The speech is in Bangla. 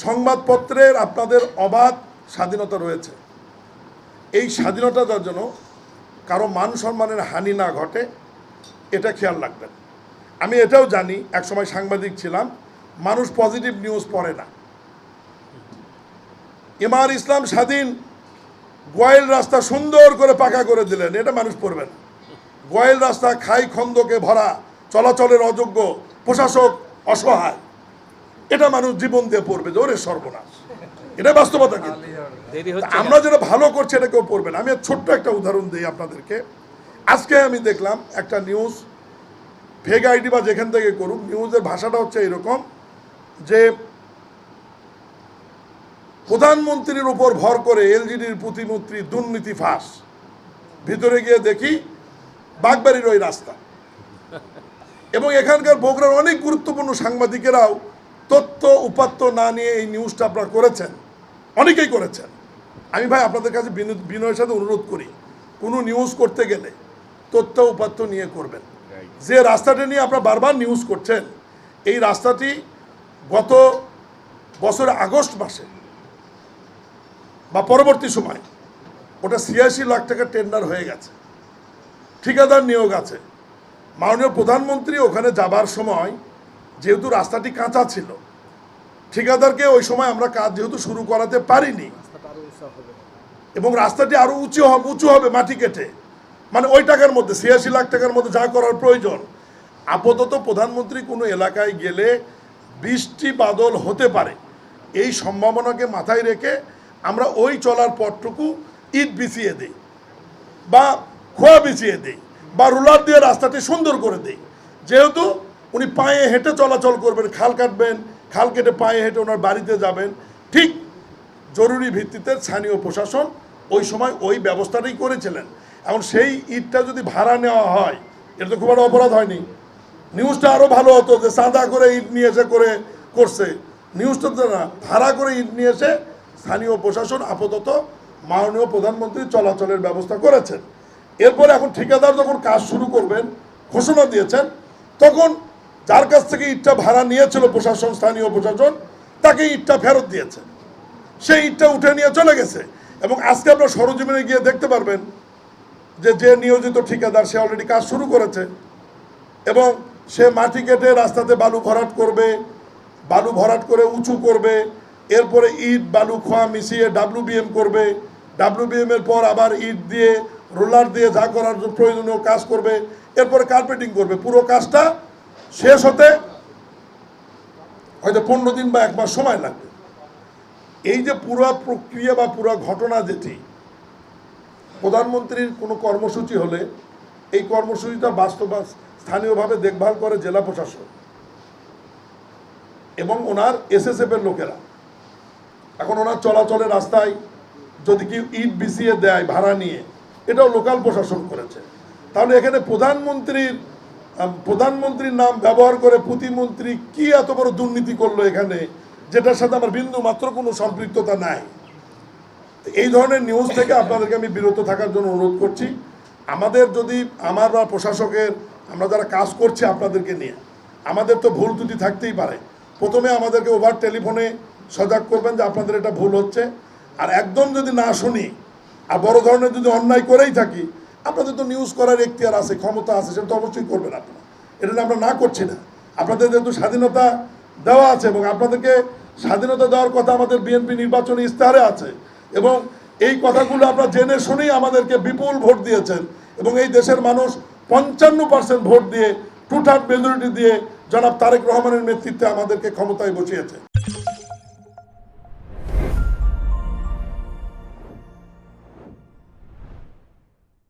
সংবাদপত্রের আপনাদের অবাধ স্বাধীনতা রয়েছে। এই স্বাধীনতার জন্য কারো মান সম্মানের হানি না ঘটে, এটা খেয়াল রাখবেন। আমি এটাও জানি, একসময় সাংবাদিক ছিলাম, মানুষ পজিটিভ নিউজ পড়ে না। ইমার ইসলাম স্বাধীন গোয়েল রাস্তা সুন্দর করে পাকা করে দিলেন, এটা মানুষ পড়বে না। গোয়েল রাস্তা খাই খন্দকে ভরা, চলাচলের অযোগ্য, প্রশাসক অসহায়, এটা মানুষ জীবন দিয়ে পড়বে যে ওরে সর্বনাশ। এটা বাস্তবতা। কিন্তু আমরা যেটা ভালো করছি এটা কেউ পড়বে না। আমি ছোট্ট একটা উদাহরণ দিই আপনাদেরকে। আজকে আমি দেখলাম একটা নিউজ, ফেক আইডি বা যেখান থেকে করুক, নিউজের ভাষাটা হচ্ছে এরকম যে প্রধানমন্ত্রীর উপর ভর করে এলজিডির প্রতিমন্ত্রী দুর্নীতি ফাঁস। ভিতরে গিয়ে দেখি বাগবাড়ির ওই রাস্তা। এবং এখানকার বগুড়ার অনেক গুরুত্বপূর্ণ সাংবাদিকেরাও তথ্য উপাত্ত না নিয়ে এই নিউজটা আপনারা করেছেন, অনেকেই করেছেন। আমি ভাই আপনাদের কাছে বিনয়ের সাথে অনুরোধ করি, কোনো নিউজ করতে গেলে তথ্য উপাত্ত নিয়ে করবেন। যে রাস্তাটা নিয়ে আপনারা বারবার নিউজ করছেন, এই রাস্তাটি গত বছর আগস্ট মাসে বা পরবর্তী সময় ওটা ৮৬ লাখ টাকা টেন্ডার হয়ে গেছে, ঠিকাদার নিয়োগ আছে। মাননীয় প্রধানমন্ত্রী ওখানে যাবার সময় যেহেতু রাস্তাটি কাঁচা ছিল, ঠিকাদারকে ওই সময় আমরা কাজ যেহেতু শুরু করাতে পারিনি, এবং রাস্তাটি আরও উঁচু হবে মাটি কেটে, মানে ওই টাকার মধ্যে ৮৬ লাখ টাকার মধ্যে যা করার প্রয়োজন। আপাতত প্রধানমন্ত্রী কোনো এলাকায় গেলে বৃষ্টি বাদল হতে পারে, এই সম্ভাবনাকে মাথায় রেখে আমরা ওই চলার পথটুকু ইট বিছিয়ে দিই বা খোয়া বিছিয়ে দিই বা রোলার দিয়ে রাস্তাটি সুন্দর করে দিই। যেহেতু উনি পায়ে হেঁটে চলাচল করবেন, খাল কাটবেন, খাল কেটে পায়ে হেঁটে ওনার বাড়িতে যাবেন, ঠিক জরুরি ভিত্তিতে স্থানীয় প্রশাসন ওই সময় ওই ব্যবস্থাটাই করেছিলেন। এখন সেই ইটটা যদি ভাড়া নেওয়া হয়, এটা তো খুব একটা অপরাধ হয়নি। নিউজটা আরও ভালো হতো যে চাঁদা করে ইট নিয়ে এসে করছে। নিউজটা তো না, ভাড়া করে ইট নিয়ে এসে স্থানীয় প্রশাসন আপাতত মাননীয় প্রধানমন্ত্রী চলাচলের ব্যবস্থা করেছেন। এরপরে এখন ঠিকাদার যখন কাজ শুরু করবেন ঘোষণা দিয়েছেন, তখন যার কাছ থেকে ইটটা ভাড়া নিয়েছিল প্রশাসন, স্থানীয় প্রশাসন, তাকে ইটটা ফেরত দিয়েছে। সেই ইটটা উঠে নিয়ে চলে গেছে। এবং আজকে আপনার সরজমিনে গিয়ে দেখতে পারবেন যে নিয়োজিত ঠিকাদার সে অলরেডি কাজ শুরু করেছে, এবং সে মাটি কেটে রাস্তাতে বালু ভরাট করবে, বালু ভরাট করে উঁচু করবে, এরপরে ইট বালু খোয়া মিশিয়ে WBM করবে, WBM এর পর আবার ইট দিয়ে রোলার দিয়ে যা করার প্রয়োজনীয় কাজ করবে, এরপরে কার্পেটিং করবে। পুরো কাজটা শেষ হতে হয়তো 15 দিন বা 1 মাস সময় লাগবে। এই যে পুরো প্রক্রিয়া বা পুরো ঘটনা, যেটি প্রধানমন্ত্রীর কোনো কর্মসূচি হলে এই কর্মসূচিটা স্থানীয়ভাবে দেখভাল করে জেলা প্রশাসন এবং ওনার SSF এর লোকেরা। এখন ওনার চলাচলের রাস্তায় যদি কেউ ইট বিছিয়ে দেয় ভাড়া নিয়ে, এটাও লোকাল প্রশাসন করেছে। তাহলে এখানে প্রধানমন্ত্রীর নাম ব্যবহার করে প্রতিমন্ত্রী কি এত বড় দুর্নীতি করলো এখানে, যেটার সাথে আমার বিন্দু মাত্র কোনো সম্পৃক্ততা নাই। এই ধরনের নিউজ থেকে আপনাদেরকে আমি বিরত থাকার জন্য অনুরোধ করছি। আমাদের যদি আমার বা প্রশাসকের, আমরা যারা কাজ করছি আপনাদেরকে নিয়ে, আমাদের তো ভুল ত্রুটি থাকতেই পারে। প্রথমে আমাদেরকে ওভার টেলিফোনে সজাগ করবেন যে আপনাদের এটা ভুল হচ্ছে। আর একদম যদি না শুনি আর বড় ধরনের যদি অন্যায় করেই থাকি, আপনাদের তো নিউজ করার এখতিয়ার আছে, ক্ষমতা আছে, সেটা তো অবশ্যই করবেন আপনারা। এটা আমরা না করছি না। আপনাদের যেহেতু স্বাধীনতা দেওয়া আছে এবং আপনাদেরকে স্বাধীনতা দেওয়ার কথা আমাদের বিএনপি নির্বাচনী ইস্তাহারে আছে, এবং এই কথাগুলো আপনারা জেনে শুনেই আমাদেরকে বিপুল ভোট দিয়েছেন, এবং এই দেশের মানুষ 55% ভোট দিয়ে, 2/3 মেজরিটি দিয়ে জনাব তারেক রহমানের নেতৃত্বে আমাদেরকে ক্ষমতায় বসিয়েছে।